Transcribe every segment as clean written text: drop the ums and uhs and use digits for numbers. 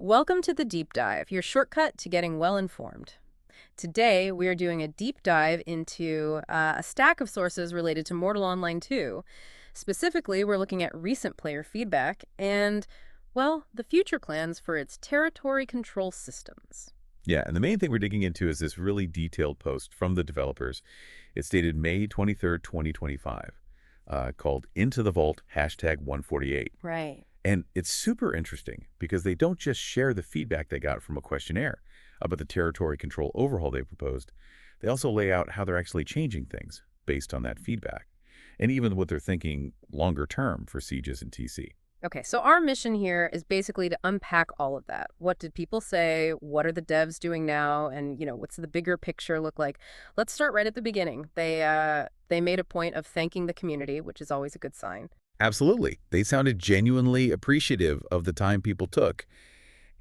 Welcome to the Deep Dive, your shortcut to getting well informed. Today, we are doing a deep dive into a stack of sources related to Mortal Online 2. Specifically, we're looking at recent player feedback and, well, the future plans for its territory control systems. Yeah, and the main thing we're digging into is this really detailed post from the developers. It's dated May 23rd, 2025, called Into the Vault, #148. Right. And it's super interesting because they don't just share the feedback they got from a questionnaire about the territory control overhaul they proposed. They also lay out how they're actually changing things based on that feedback, and even what they're thinking longer term for sieges and TC. Okay, so our mission here is basically to unpack all of that. What did people say? What are the devs doing now? And, what's the bigger picture look like? Let's start right at the beginning. They made a point of thanking the community, which is always a good sign. Absolutely. They sounded genuinely appreciative of the time people took.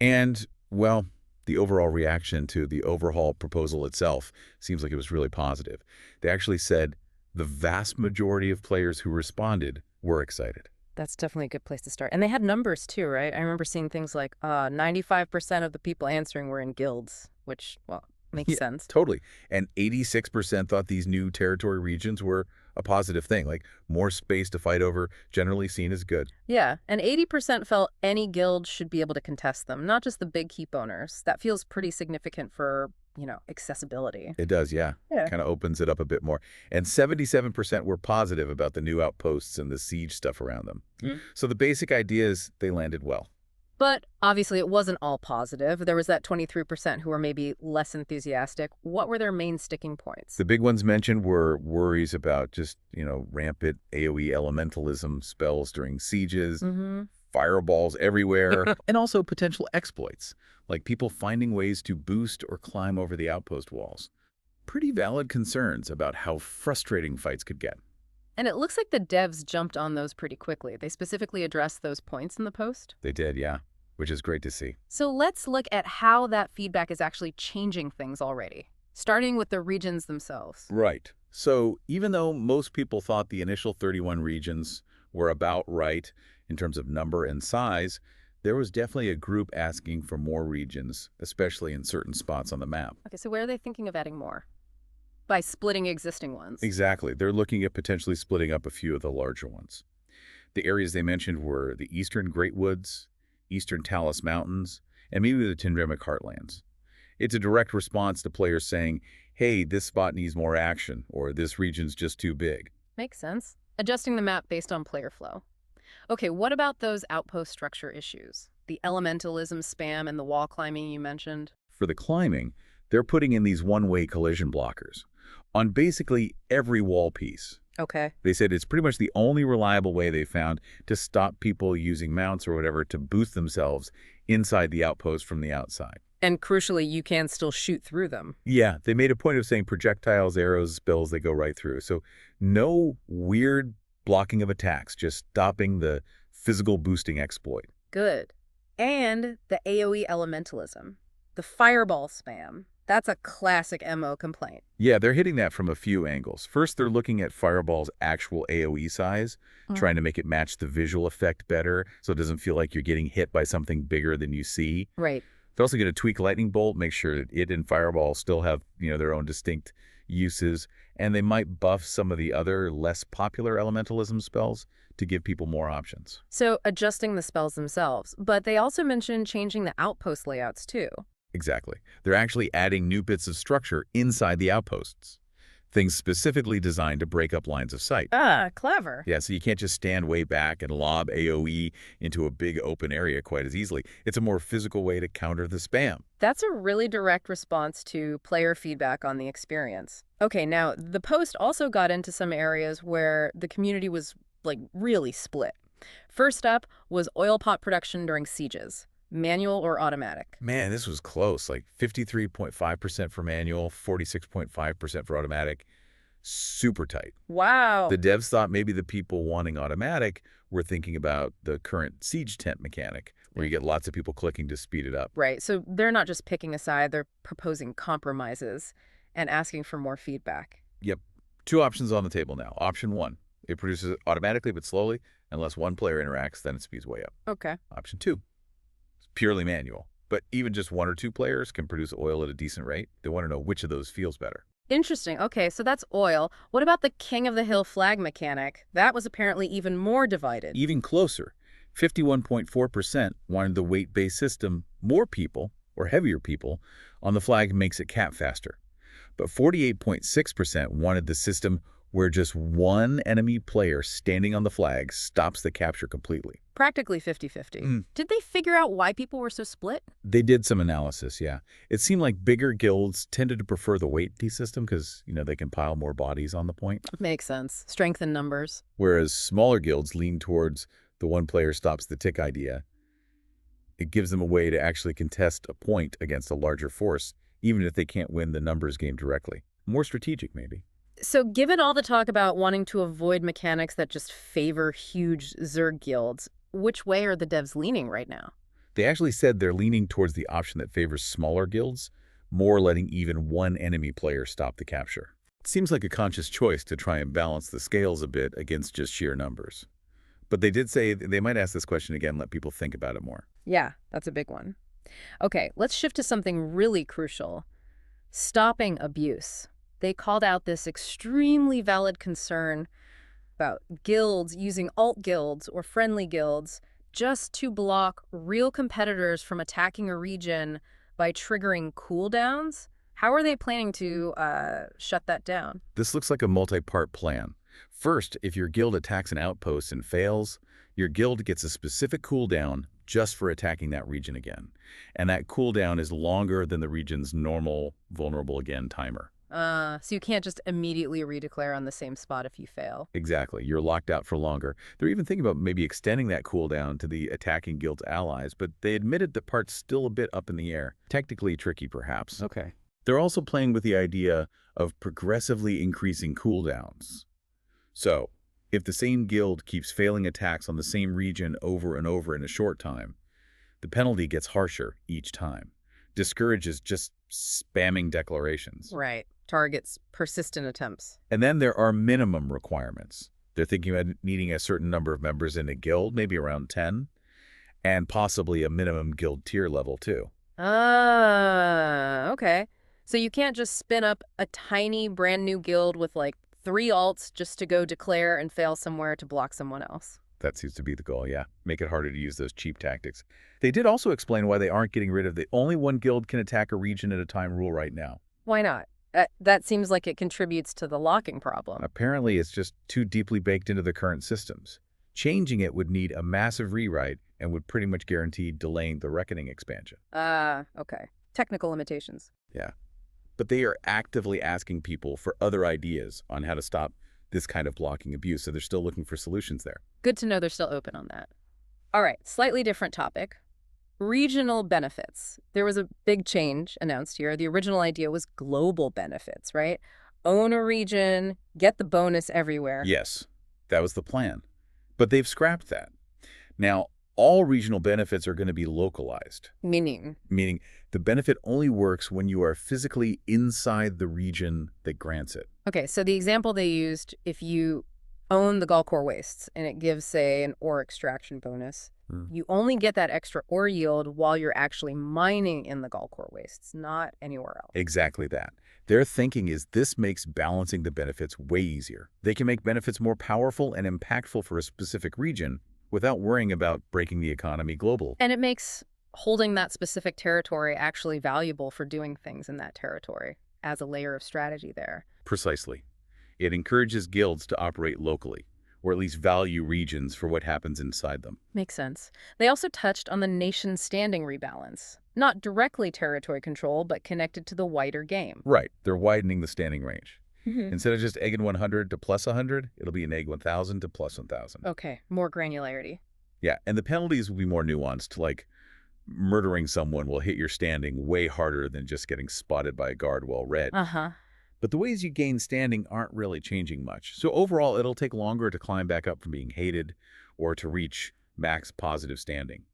And, well, the overall reaction to the overhaul proposal itself seems like it was really positive. They actually said the vast majority of players who responded were excited. That's definitely a good place to start. And they had numbers too, right? I remember seeing things like 95% of the people answering were in guilds, which, well, makes sense. Totally. And 86% thought these new territory regions were a positive thing, like more space to fight over, generally seen as good. Yeah, and 80% felt any guild should be able to contest them, not just the big keep owners. That feels pretty significant for, accessibility. It does, yeah. Yeah. Kind of opens it up a bit more. And 77% were positive about the new outposts and the siege stuff around them. So the basic ideas, they landed well. But obviously it wasn't all positive. There was that 23% who were maybe less enthusiastic. What were their main sticking points? The big ones mentioned were worries about just, rampant AoE elementalism spells during sieges, fireballs everywhere, and also potential exploits, like people finding ways to boost or climb over the outpost walls. Pretty valid concerns about how frustrating fights could get. And it looks like the devs jumped on those pretty quickly. They specifically addressed those points in the post. They did, yeah, which is great to see. So let's look at how that feedback is actually changing things already, starting with the regions themselves. Right. So even though most people thought the initial 31 regions were about right in terms of number and size, there was definitely a group asking for more regions, especially in certain spots on the map. Okay, so where are they thinking of adding more? By splitting existing ones. Exactly. They're looking at potentially splitting up a few of the larger ones. The areas they mentioned were the Eastern Great Woods, Eastern Talus Mountains, and maybe the Tindremic Heartlands. It's a direct response to players saying, hey, this spot needs more action, or this region's just too big. Makes sense. Adjusting the map based on player flow. Okay, what about those outpost structure issues? The elementalism spam and the wall climbing you mentioned? For the climbing, they're putting in these one-way collision blockers on basically every wall piece. Okay. They said it's pretty much the only reliable way they found to stop people using mounts or whatever to boost themselves inside the outpost from the outside. And crucially, you can still shoot through them. Yeah, they made a point of saying projectiles, arrows, spells, they go right through. So no weird blocking of attacks, just stopping the physical boosting exploit. Good. And the AoE elementalism, the fireball spam. That's a classic MO complaint. Yeah, they're hitting that from a few angles. First, they're looking at Fireball's actual AoE size, trying to make it match the visual effect better so it doesn't feel like you're getting hit by something bigger than you see. Right. They're also going to tweak Lightning Bolt, make sure that it and Fireball still have, their own distinct uses, and they might buff some of the other less popular elementalism spells to give people more options. So adjusting the spells themselves, but they also mentioned changing the outpost layouts too. Exactly. They're actually adding new bits of structure inside the outposts. Things specifically designed to break up lines of sight. Ah, clever. Yeah, so you can't just stand way back and lob AoE into a big open area quite as easily. It's a more physical way to counter the spam. That's a really direct response to player feedback on the experience. Okay, now the post also got into some areas where the community was, really split. First up was oil pot production during sieges. Manual or automatic? Man, this was close, 53.5% for manual, 46.5% for automatic. Super tight. Wow. The devs thought maybe the people wanting automatic were thinking about the current siege tent mechanic, where you get lots of people clicking to speed it up. Right, so they're not just picking a side, they're proposing compromises and asking for more feedback. Yep. Two options on the table now. Option one, it produces it automatically but slowly. Unless one player interacts, then it speeds way up. Okay. Option two, purely manual. But even just one or two players can produce oil at a decent rate. They want to know which of those feels better. Interesting. Okay, so that's oil. What about the King of the Hill flag mechanic? That was apparently even more divided. Even closer, 51.4% wanted the weight-based system. More people, or heavier people, on the flag makes it cap faster. But 48.6% wanted the system where just one enemy player standing on the flag stops the capture completely. Practically 50-50. Did they figure out why people were so split? They did some analysis, yeah. It seemed like bigger guilds tended to prefer the weight-based system because, they can pile more bodies on the point. Makes sense. Strength in numbers. Whereas smaller guilds lean towards the one player stops the tick idea. It gives them a way to actually contest a point against a larger force, even if they can't win the numbers game directly. More strategic, maybe. So given all the talk about wanting to avoid mechanics that just favor huge zerg guilds, which way are the devs leaning right now? They actually said they're leaning towards the option that favors smaller guilds, more letting even one enemy player stop the capture. It seems like a conscious choice to try and balance the scales a bit against just sheer numbers. But they did say they might ask this question again and let people think about it more. Yeah, that's a big one. Okay, let's shift to something really crucial. Stopping abuse. They called out this extremely valid concern about guilds using alt guilds or friendly guilds just to block real competitors from attacking a region by triggering cooldowns. How are they planning to shut that down? This looks like a multi-part plan. First, if your guild attacks an outpost and fails, your guild gets a specific cooldown just for attacking that region again. And that cooldown is longer than the region's normal vulnerable again timer. So you can't just immediately redeclare on the same spot if you fail. Exactly. You're locked out for longer. They're even thinking about maybe extending that cooldown to the attacking guild's allies, but they admitted the part's still a bit up in the air. Technically tricky, perhaps. Okay. They're also playing with the idea of progressively increasing cooldowns. So, if the same guild keeps failing attacks on the same region over and over in a short time, the penalty gets harsher each time. Discourages just spamming declarations. Right. Targets persistent attempts. And then there are minimum requirements. They're thinking about needing a certain number of members in a guild, maybe around 10, and possibly a minimum guild tier level too. Okay. So you can't just spin up a tiny brand new guild with like 3 alts just to go declare and fail somewhere to block someone else. That seems to be the goal, yeah. Make it harder to use those cheap tactics. They did also explain why they aren't getting rid of the only one guild can attack a region at a time rule right now. Why not? That seems like it contributes to the locking problem. Apparently, it's just too deeply baked into the current systems. Changing it would need a massive rewrite and would pretty much guarantee delaying the Reckoning expansion. Okay. Technical limitations. Yeah. But they are actively asking people for other ideas on how to stop this kind of blocking abuse, so they're still looking for solutions there. Good to know they're still open on that. All right, slightly different topic. Regional benefits. There was a big change announced here. The original idea was global benefits, right? Own a region, get the bonus everywhere. Yes, that was the plan. But they've scrapped that. Now, all regional benefits are going to be localized. Meaning? Meaning the benefit only works when you are physically inside the region that grants it. Okay, so the example they used, if you own the Galkor Wastes and it gives, say, an ore extraction bonus, you only get that extra ore yield while you're actually mining in the Galkor Wastes, not anywhere else. Exactly that. Their thinking is this makes balancing the benefits way easier. They can make benefits more powerful and impactful for a specific region without worrying about breaking the economy global. And it makes holding that specific territory actually valuable for doing things in that territory as a layer of strategy there. Precisely. It encourages guilds to operate locally, or at least value regions for what happens inside them. Makes sense. They also touched on the nation standing rebalance. Not directly territory control, but connected to the wider game. Right. They're widening the standing range. Instead of just egg in 100 to plus 100, it'll be an egg 1,000 to plus 1,000. Okay, more granularity. Yeah, and the penalties will be more nuanced, like murdering someone will hit your standing way harder than just getting spotted by a guard while red. But the ways you gain standing aren't really changing much. So overall, it'll take longer to climb back up from being hated or to reach max positive standing.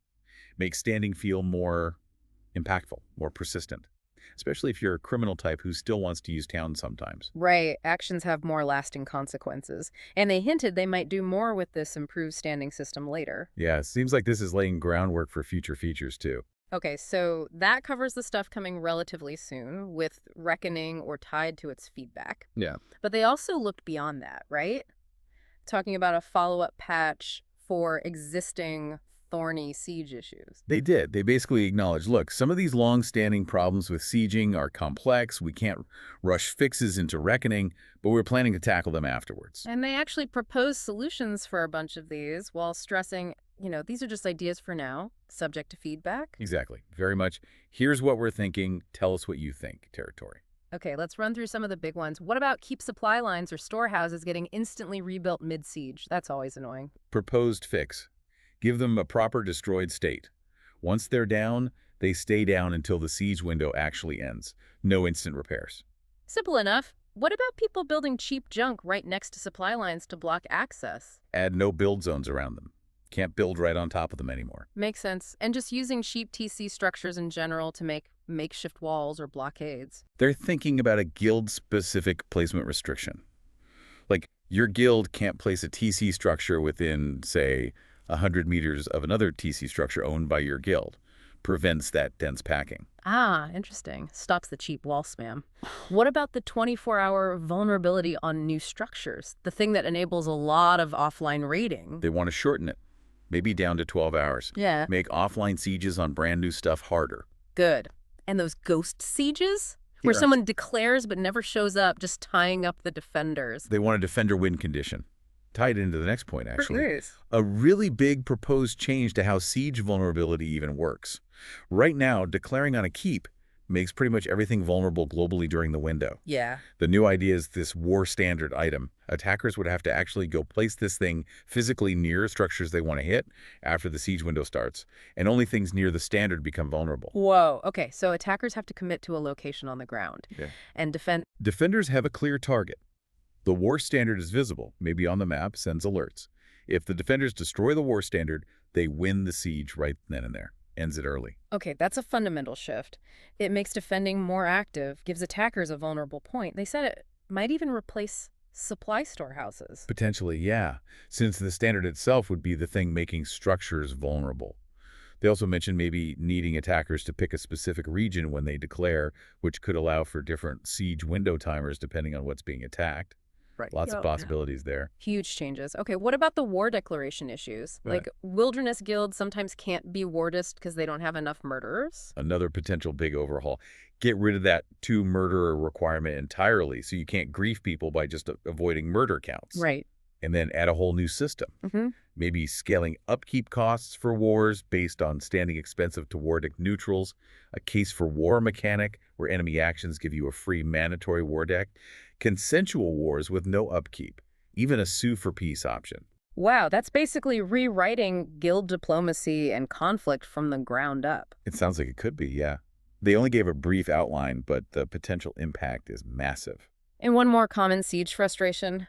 Make standing feel more impactful, more persistent, especially if you're a criminal type who still wants to use town sometimes. Right. Actions have more lasting consequences. And they hinted they might do more with this improved standing system later. Yeah, it seems like this is laying groundwork for future features too. Okay, so that covers the stuff coming relatively soon, with reckoning or tied to its feedback. Yeah. But they also looked beyond that, right? Talking about a follow-up patch for existing thorny siege issues. They did. They basically acknowledged, look, some of these long-standing problems with sieging are complex. We can't rush fixes into reckoning, but we're planning to tackle them afterwards. And they actually proposed solutions for a bunch of these while stressing, these are just ideas for now, subject to feedback. Exactly. Very much, here's what we're thinking. Tell us what you think, Territory. Okay, let's run through some of the big ones. What about keep supply lines or storehouses getting instantly rebuilt mid-siege? That's always annoying. Proposed fix. Give them a proper destroyed state. Once they're down, they stay down until the siege window actually ends. No instant repairs. Simple enough. What about people building cheap junk right next to supply lines to block access? Add no build zones around them. Can't build right on top of them anymore. Makes sense. And just using cheap TC structures in general to make makeshift walls or blockades. They're thinking about a guild-specific placement restriction. Like, your guild can't place a TC structure within, say, 100 meters of another TC structure owned by your guild. Prevents that dense packing. Ah, interesting. Stops the cheap wall spam. What about the 24-hour vulnerability on new structures? The thing that enables a lot of offline raiding. They want to shorten it. Maybe down to 12 hours. Yeah. Make offline sieges on brand new stuff harder. Good. And those ghost sieges? Where someone declares but never shows up, just tying up the defenders. They want a defender win condition. Tied into the next point, actually. Nice. A really big proposed change to how siege vulnerability even works. Right now, declaring on a keep makes pretty much everything vulnerable globally during the window. Yeah. The new idea is this war standard item. Attackers would have to actually go place this thing physically near structures they want to hit after the siege window starts, and only things near the standard become vulnerable. Whoa. Okay, so attackers have to commit to a location on the ground and defend. Defenders have a clear target. The war standard is visible, maybe on the map, sends alerts. If the defenders destroy the war standard, they win the siege right then and there. Ends it early. Okay, that's a fundamental shift. It makes defending more active, gives attackers a vulnerable point. They said it might even replace supply storehouses. Potentially, yeah, since the standard itself would be the thing making structures vulnerable. They also mentioned maybe needing attackers to pick a specific region when they declare, which could allow for different siege window timers depending on what's being attacked. Right. Lots of possibilities there. Huge changes. Okay, what about the war declaration issues? Right. Like, wilderness guilds sometimes can't be wardist because they don't have enough murderers. Another potential big overhaul. Get rid of that 2 murderer requirement entirely so you can't grief people by just avoiding murder counts. Right. And then add a whole new system. Maybe scaling upkeep costs for wars based on standing expensive to wardic neutrals, a case for war mechanic where enemy actions give you a free mandatory war deck, consensual wars with no upkeep, even a sue for peace option. Wow, that's basically rewriting guild diplomacy and conflict from the ground up. It sounds like it could be, yeah. They only gave a brief outline, but the potential impact is massive. And one more common siege frustration.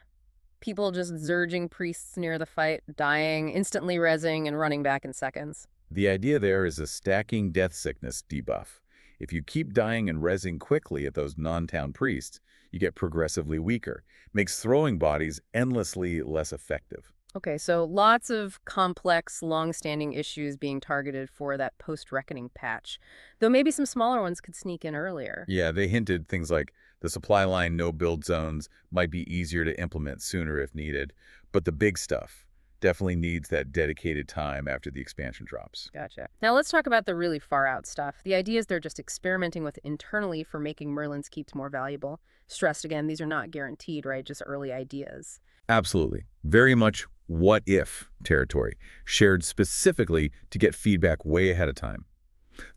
People just zerging priests near the fight, dying, instantly rezzing, and running back in seconds. The idea there is a stacking death sickness debuff. If you keep dying and rezzing quickly at those non-town priests, you get progressively weaker. Makes throwing bodies endlessly less effective. Okay, so lots of complex, long-standing issues being targeted for that post-reckoning patch, though maybe some smaller ones could sneak in earlier. Yeah, they hinted things like the supply line no-build zones might be easier to implement sooner if needed, but the big stuff definitely needs that dedicated time after the expansion drops. Gotcha. Now let's talk about the really far-out stuff. The idea is they're just experimenting with internally for making Merlin's keeps more valuable. Stressed again, these are not guaranteed, right? Just early ideas. Absolutely. Very much what-if territory, shared specifically to get feedback way ahead of time.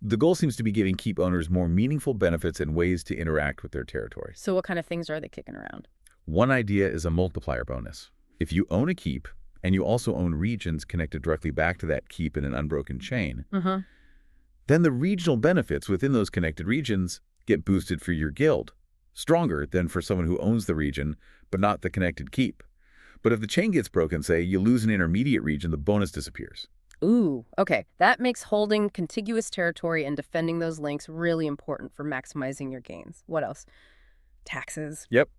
The goal seems to be giving keep owners more meaningful benefits and ways to interact with their territory. So what kind of things are they kicking around? One idea is a multiplier bonus. If you own a keep, and you also own regions connected directly back to that keep in an unbroken chain, then the regional benefits within those connected regions get boosted for your guild, stronger than for someone who owns the region, but not the connected keep. But if the chain gets broken, say, you lose an intermediate region, the bonus disappears. Ooh, okay. That makes holding contiguous territory and defending those links really important for maximizing your gains. What else? Taxes. Yep.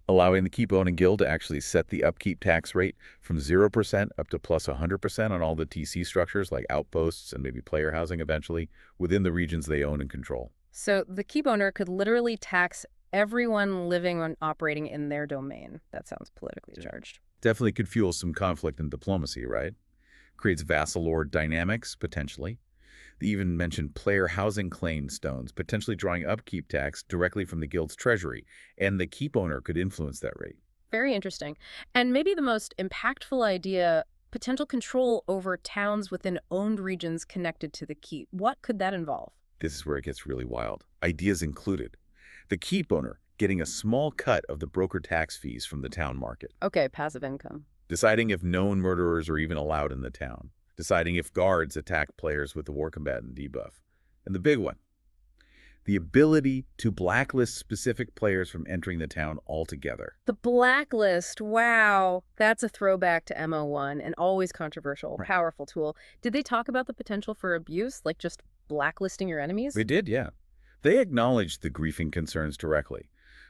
Allowing the keep owning guild to actually set the upkeep tax rate from 0% up to plus 100% on all the TC structures like outposts and maybe player housing eventually within the regions they own and control. So the keep owner could literally tax everyone living and operating in their domain. That sounds politically charged. Definitely could fuel some conflict and diplomacy, right? Creates vassal lord dynamics, potentially. They even mentioned player housing claim stones, potentially drawing upkeep tax directly from the guild's treasury, and the keep owner could influence that rate. Very interesting. And maybe the most impactful idea, potential control over towns within owned regions connected to the keep. What could that involve? This is where it gets really wild. Ideas included. The keep owner getting a small cut of the broker tax fees from the town market. Okay, passive income. Deciding if known murderers are even allowed in the town. Deciding if guards attack players with the war combatant debuff. And the big one, the ability to blacklist specific players from entering the town altogether. The blacklist, wow. That's a throwback to MO1 and always controversial, Right. powerful tool. Did they talk about the potential for abuse, like just blacklisting your enemies? They did, yeah. They acknowledged the griefing concerns directly,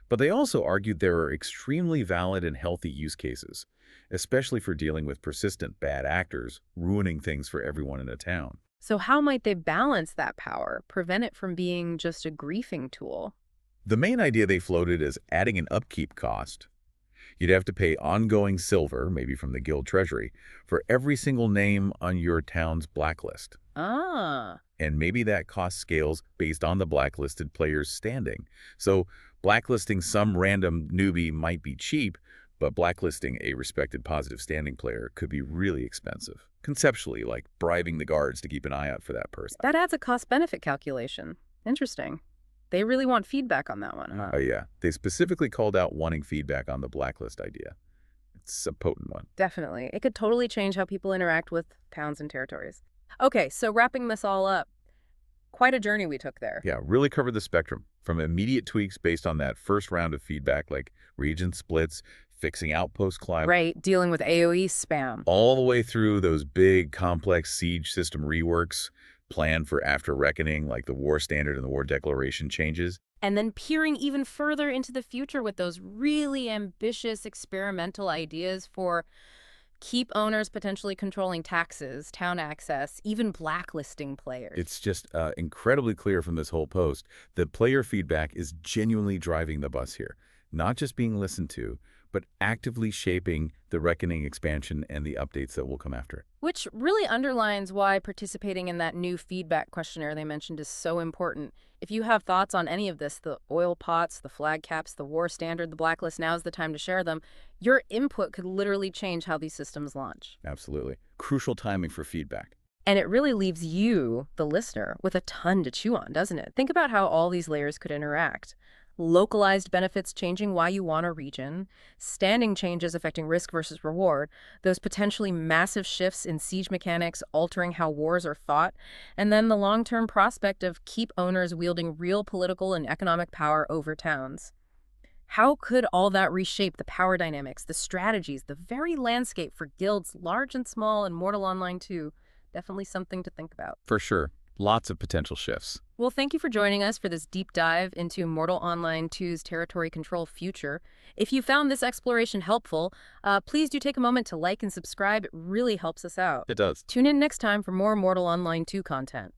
but they also argued there are extremely valid and healthy use cases, especially for dealing with persistent bad actors, ruining things for everyone in a town. So how might they balance that power, prevent it from being just a griefing tool? The main idea they floated is adding an upkeep cost. You'd have to pay ongoing silver, maybe from the guild treasury, for every single name on your town's blacklist. Ah, And maybe that cost scales based on the blacklisted player's standing. So blacklisting some random newbie might be cheap, but blacklisting a respected positive standing player could be really expensive. Conceptually, like bribing the guards to keep an eye out for that person. that adds a cost-benefit calculation. Interesting. They really want feedback on that one, huh? Oh yeah, they specifically called out wanting feedback on the blacklist idea. It's a potent one. Definitely. It could totally change how people interact with towns and territories. Okay, so wrapping this all up, quite a journey we took there. Yeah, really covered the spectrum, from immediate tweaks based on that first round of feedback like region splits, fixing outpost climb, Right, dealing with AoE spam. all the way through those big, complex siege system reworks, planned for after reckoning like the war standard and the war declaration changes. And then peering even further into the future with those really ambitious experimental ideas for keep owners potentially controlling taxes, town access, even blacklisting players. It's just incredibly clear from this whole post that player feedback is genuinely driving the bus here, not just being listened to, but actively shaping the Reckoning expansion and the updates that will come after it. Which really underlines why participating in that new feedback questionnaire they mentioned is so important. If you have thoughts on any of this, the oil pots, the flag caps, the war standard, the blacklist, now's the time to share them. Your input could literally change how these systems launch. Absolutely. Crucial timing for feedback. And it really leaves you, the listener, with a ton to chew on, doesn't it? Think about how all these layers could interact. Localized benefits changing why you want a region, standing changes affecting risk versus reward, those potentially massive shifts in siege mechanics altering how wars are fought, and then the long-term prospect of keep owners wielding real political and economic power over towns. How could all that reshape the power dynamics, the strategies, the very landscape for guilds large and small and Mortal Online 2? Definitely something to think about. For sure. Lots of potential shifts. Well, thank you for joining us for this deep dive into Mortal Online 2's Territory Control future. If you found this exploration helpful, please do take a moment to like and subscribe. It really helps us out. It does. Tune in next time for more Mortal Online 2 content.